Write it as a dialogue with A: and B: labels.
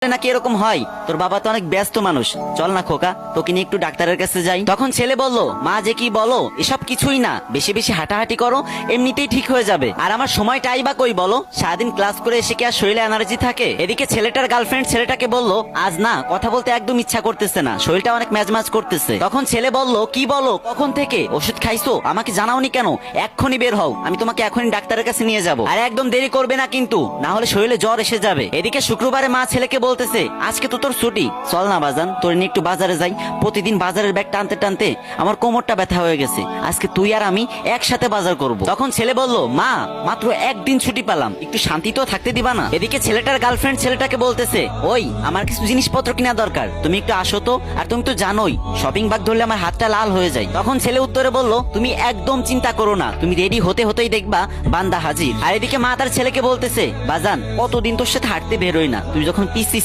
A: নাকি এরকম হয়? তোর বাবা তো অনেক ব্যস্ত মানুষ, চল না খোকা তোকে নিয়ে একটু ডাক্তারের কাছে যাই। তখন ছেলে বলল, মা যে কি বলো, এসব কিছুই না, বেশি বেশি হাঁটাহাঁটি করো, এমনিতেই ঠিক হয়ে যাবে। আর আমার সময়টাই বা কই বলো, সারাদিন ক্লাস করে এসে কি আর শরীরে এনার্জি থাকে? এদিকে ছেলেটার গার্লফ্রেন্ড ছেলেটাকে বলল, আজ না কথা বলতে একদম ইচ্ছা করতেছে না, শরীরটা অনেক ম্যাজম্যাজ করতেছে। তখন ছেলে বলল, কি বলো, কখন থেকে ওষুধ খাইছো, আমাকে জানাওনি কেন? এক্ষুনি বের হও, আমি তোমাকে এখনই ডাক্তারের কাছে নিয়ে যাবো। আর একদম দেরি করবে না কিন্তু, না হলে শরীরে জ্বর এসে যাবে। এদিকে শুক্রবারে মা ছেলেকে বলতেছে, আজকে তো তোর ছুটি, চল না বাজান তোর নিয়ে একটু বাজারে যাই। প্রতিদিন বাজারের ব্যাগ টানতে টানতে আমার কোমরটা ব্যথা হয়ে গেছে, আজকে তুই আর আমি একসাথে বাজার করব। তখন ছেলে বলল, মা মাত্র একদিন ছুটি পেলাম, একটু শান্তিতেও থাকতে দিবা না? এদিকে ছেলেটার গার্লফ্রেন্ড ছেলেটাকে বলতেছে, ওই আমার কিছু জিনিসপত্র কিনা দরকার, তুমি একটু আসো তো। আর তুমি তো জানোই শপিং ব্যাগ ধরলে আমার হাতটা লাল হয়ে যায়। তখন ছেলে উত্তরে বলল, তুমি একদম চিন্তা করো না, তুমি রেডি হতে হতেই দেখবা বান্দা হাজির। আর এদিকে মা তার ছেলেকে বলতেছে, বাজান কতদিন তোর সাথে হাঁটতে বেরোই না, তুই যখন পিসি